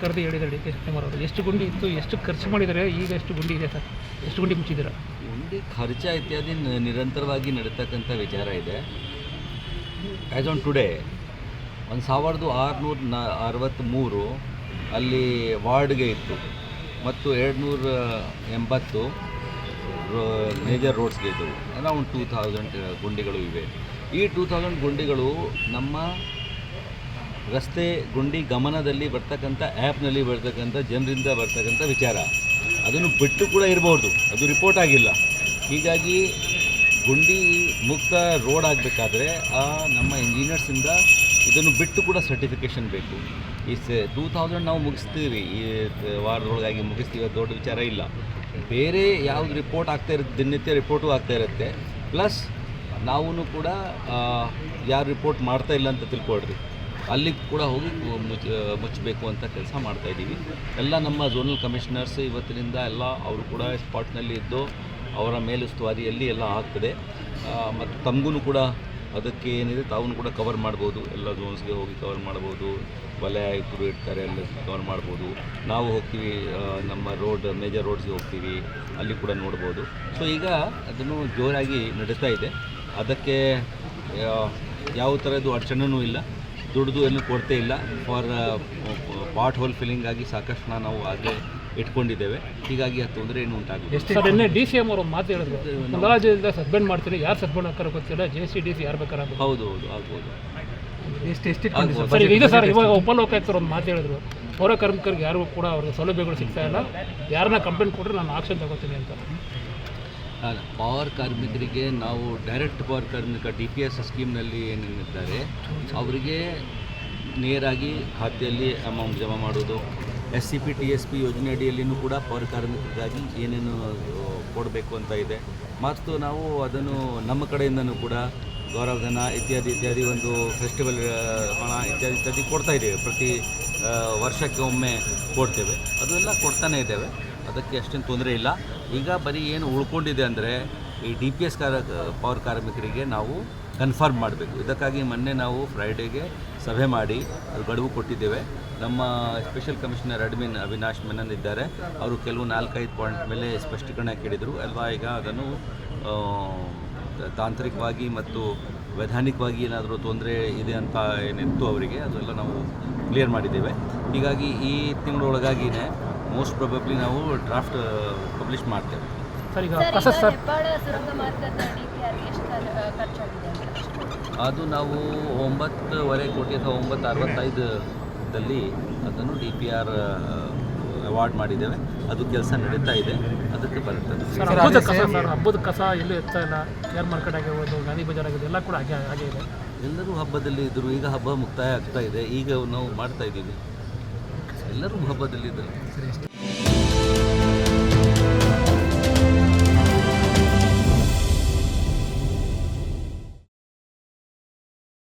ಕರೆದು ಹೇಳಿದ್ದಾರೆ D K Shivakumar ಅವರು. ಎಷ್ಟು ಗುಂಡಿ ಇತ್ತು, ಎಷ್ಟು ಖರ್ಚು ಮಾಡಿದ್ದಾರೆ, ಈಗ ಎಷ್ಟು ಗುಂಡಿ ಇದೆ ಸರ್, ಎಷ್ಟು ಗುಂಡಿ ಮುಚ್ಚಿದ್ದೀರಾ? ಗುಂಡಿ ಖರ್ಚ ಇತ್ಯಾದಿ ನಿರಂತರವಾಗಿ ನಡೀತಕ್ಕಂಥ ವಿಚಾರ ಇದೆ. ಆ್ಯಸ್ ಆನ್ ಟುಡೇ 1663 ಅಲ್ಲಿ ವಾರ್ಡ್ಗೆ ಇತ್ತು ಮತ್ತು 280 ಮೇಜರ್ ರೋಡ್ಸ್ಗೆ ಇದ್ದವು. ಅರೌಂಡ್ 2000 ಗುಂಡಿಗಳು ಇವೆ. ಈ 2000 ಗುಂಡಿಗಳು ನಮ್ಮ ರಸ್ತೆ ಗುಂಡಿ ಗಮನದಲ್ಲಿ ಬರ್ತಕ್ಕಂಥ ಆ್ಯಪ್ನಲ್ಲಿ ಬರ್ತಕ್ಕಂಥ ಜನರಿಂದ ಬರ್ತಕ್ಕಂಥ ವಿಚಾರ. ಅದನ್ನು ಬಿಟ್ಟು ಕೂಡ ಇರಬಹುದು, ಅದು ರಿಪೋರ್ಟ್ ಆಗಿಲ್ಲ. ಹೀಗಾಗಿ ಗುಂಡಿ ಮುಕ್ತ ರೋಡ್ ಆಗಬೇಕಾದ್ರೆ ನಮ್ಮ ಇಂಜಿನಿಯರ್ಸಿಂದ ಇದನ್ನು ಬಿಟ್ಟು ಕೂಡ ಸರ್ಟಿಫಿಕೇಷನ್ ಬೇಕು. ಈ 2000 ನಾವು ಮುಗಿಸ್ತೀವಿ, ಈ ವಾರದೊಳಗಾಗಿ ಮುಗಿಸ್ತೀವಿ, ಅದು ದೊಡ್ಡ ವಿಚಾರ ಇಲ್ಲ. ಬೇರೆ ಯಾವುದು ರಿಪೋರ್ಟ್ ಆಗ್ತಾ ಇರುತ್ತೆ, ದಿನನಿತ್ಯ ರಿಪೋರ್ಟು ಆಗ್ತಾ ಇರುತ್ತೆ. ಪ್ಲಸ್ ನಾವು ಕೂಡ ಯಾರು ರಿಪೋರ್ಟ್ ಮಾಡ್ತಾ ಇಲ್ಲ ಅಂತ ತಿಳ್ಕೊಳ್ರಿ, ಅಲ್ಲಿಗೆ ಕೂಡ ಹೋಗಿ ಮುಚ್ಚಬೇಕು ಅಂತ ಕೆಲಸ ಮಾಡ್ತಾಯಿದ್ದೀವಿ. ಎಲ್ಲ ನಮ್ಮ ಝೋನಲ್ ಕಮಿಷನರ್ಸ್ ಇವತ್ತಿನಿಂದ ಎಲ್ಲ ಅವರು ಕೂಡ ಸ್ಪಾಟ್ನಲ್ಲಿ ಇದ್ದು ಅವರ ಮೇಲುಸ್ತುವಾರಿಯಲ್ಲಿ ಎಲ್ಲ ಆಗ್ತದೆ. ಮತ್ತು ತಮಗೂ ಕೂಡ ಅದಕ್ಕೆ ಏನಿದೆ ತಾವು ಕೂಡ ಕವರ್ ಮಾಡ್ಬೋದು, ಎಲ್ಲ ಝೋನ್ಸ್ಗೆ ಹೋಗಿ ಕವರ್ ಮಾಡ್ಬೋದು. ವಲಯ ಆಯುಕ್ತರು ಇರ್ತಾರೆ, ಎಲ್ಲ ಕವರ್ ಮಾಡ್ಬೋದು. ನಾವು ಹೋಗ್ತೀವಿ, ನಮ್ಮ ಮೇಜರ್ ರೋಡ್ಸ್ಗೆ ಹೋಗ್ತೀವಿ, ಅಲ್ಲಿ ಕೂಡ ನೋಡ್ಬೋದು. ಸೊ ಈಗ ಅದನ್ನು ಜೋರಾಗಿ ನಡೀತಾ ಇದೆ. ಅದಕ್ಕೆ ಯಾವ ಥರದ್ದು ಅಡಚಣೆಯೂ ಇಲ್ಲ, ದುಡ್ದು ಏನು ಕೊರತೆ ಇಲ್ಲ. ಫಾರ್ ಪಾಟ್ ಹೋಲ್ ಫಿಲ್ಲಿಂಗಾಗಿ ಸಾಕಷ್ಟು ನಾವು ಆಗಲೇ ಇಟ್ಕೊಂಡಿದ್ದೇವೆ. ಹೀಗಾಗಿ ಆ ತೊಂದರೆ ಏನು ಉಂಟಾಗಿದೆ. ಸರ್, ನಿನ್ನೆ ಡಿ ಸಿ ಎಮ್ ಅವರು ಮಾತು ಹೇಳಿದ್ರು, ಮುಲಾಜಿಂದ ಸಸ್ಪೆಂಡ್ ಮಾಡ್ತೀರಿ, ಯಾರು ಸಸ್ಪೆಂಡ್ ಹಾಕೋರು ಗೊತ್ತಿಲ್ಲ, JC DC ಯಾರು ಬೇಕಾದ್ರೆ. ಹೌದು ಆಗ್ಬೋದು. ಸರ್ ಇದು ಸರ್, ಇವಾಗ ಉಪಲೋಕಾಯುಕ್ತರು ಒಂದು ಮಾತು ಹೇಳಿದ್ರು, ಪೌರ ಕಾರ್ಮಿಕರಿಗೆ ಯಾರಿಗೂ ಕೂಡ ಅವ್ರಿಗೆ ಸೌಲಭ್ಯಗಳು ಸಿಗ್ತಾ ಇಲ್ಲ, ಯಾರನ್ನ ಕಂಪ್ಲೇಂಟ್ ಕೊಟ್ಟರೆ ನಾನು ಆಕ್ಷನ್ ತಗೋತೀನಿ ಅಂತ. ಪವರ್ ಕಾರ್ಮಿಕರಿಗೆ ನಾವು ಡೈರೆಕ್ಟ್ ಪವರ್ ಕಾರ್ಮಿಕ DPS ಸ್ಕೀಮ್ನಲ್ಲಿ ಏನೇನಿದ್ದಾರೆ ಅವರಿಗೆ ನೇರಾಗಿ ಖಾತೆಯಲ್ಲಿ ಅಮೌಂಟ್ ಜಮಾ ಮಾಡೋದು. SCP TSP ಯೋಜನೆ ಅಡಿಯಲ್ಲಿಯೂ ಕೂಡ ಪವರ್ ಕಾರ್ಮಿಕರಿಗಾಗಿ ಏನೇನು ಕೊಡಬೇಕು ಅಂತ ಇದೆ. ಮತ್ತು ನಾವು ಅದನ್ನು ನಮ್ಮ ಕಡೆಯಿಂದನೂ ಕೂಡ ಗೌರವಧನ ಇತ್ಯಾದಿ ಒಂದು ಫೆಸ್ಟಿವಲ್ ಹಣ ಇತ್ಯಾದಿ ಕೊಡ್ತಾಯಿದ್ದೇವೆ. ಪ್ರತಿ ವರ್ಷಕ್ಕೆ ಒಮ್ಮೆ ಕೊಡ್ತೇವೆ, ಅದೆಲ್ಲ ಕೊಡ್ತಾನೇ ಇದ್ದೇವೆ. ಅದಕ್ಕೆ ಅಷ್ಟೇನು ತೊಂದರೆ ಇಲ್ಲ. ಈಗ ಬರೀ ಏನು ಉಳ್ಕೊಂಡಿದೆ ಅಂದರೆ ಈ DPS ಪವರ್ ಕಾರ್ಮಿಕರಿಗೆ ನಾವು ಕನ್ಫರ್ಮ್ ಮಾಡಬೇಕು. ಇದಕ್ಕಾಗಿ ಮೊನ್ನೆ ನಾವು ಫ್ರೈಡೇಗೆ ಸಭೆ ಮಾಡಿ ಅದು ಗಡುವು ಕೊಟ್ಟಿದ್ದೇವೆ. ನಮ್ಮ special commissioner admin Avinash Menon ಇದ್ದಾರೆ, ಅವರು ಕೆಲವು 4-5 ಪಾಯಿಂಟ್ ಮೇಲೆ ಸ್ಪಷ್ಟೀಕರಣ ಕೇಳಿದರು. ಎಲ್ಲ ಈಗ ಅದನ್ನು ತಾಂತ್ರಿಕವಾಗಿ ಮತ್ತು ವೈಧಾನಿಕವಾಗಿ ಏನಾದರೂ ತೊಂದರೆ ಇದೆ ಅಂತ ಏನಿತ್ತು ಅವರಿಗೆ, ಅದೆಲ್ಲ ನಾವು ಕ್ಲಿಯರ್ ಮಾಡಿದ್ದೇವೆ. ಹೀಗಾಗಿ ಈ ತಿಂಗಳೊಳಗಾಗಿಯೇ ಮೋಸ್ಟ್ ಪ್ರೊಬಬ್ಲಿ ನಾವು ಡ್ರಾಫ್ಟ್ ಪಬ್ಲಿಷ್ ಮಾಡ್ತೇವೆ. ಸರ್, ಈಗ ಅದು ನಾವು 9.25 ಕೋಟಿ ಅಥವಾ 9.65 ಅದನ್ನು DPR ಅವಾರ್ಡ್ ಮಾಡಿದ್ದೇವೆ. ಅದು ಕೆಲಸ ನಡೀತಾ ಇದೆ, ಅದಕ್ಕೆ ಬರುತ್ತದೆ. ಹಬ್ಬದ ಕಸ ಎಲ್ಲೂ ಎತ್ತಾ ಇಲ್ಲ, ಕೇರ್ ಮಾರ್ಕೆಟ್ ಆಗಿರ್ಬೋದು, ಗಾಂಧಿ ಬಜಾರ್ ಆಗಿರ್ಬೋದು, ಎಲ್ಲ ಕೂಡ ಹಾಗೆ ಇದೆ. ಎಲ್ಲರೂ ಹಬ್ಬದಲ್ಲಿ ಇದ್ದರು. ಈಗ ಹಬ್ಬ ಮುಕ್ತಾಯ ಆಗ್ತಾ ಇದೆ, ಈಗ ನಾವು ಮಾಡ್ತಾ ಇದ್ದೀವಿ. ಎಲ್ಲರೂ ಹಬ್ಬದಲ್ಲಿದ್ದರು.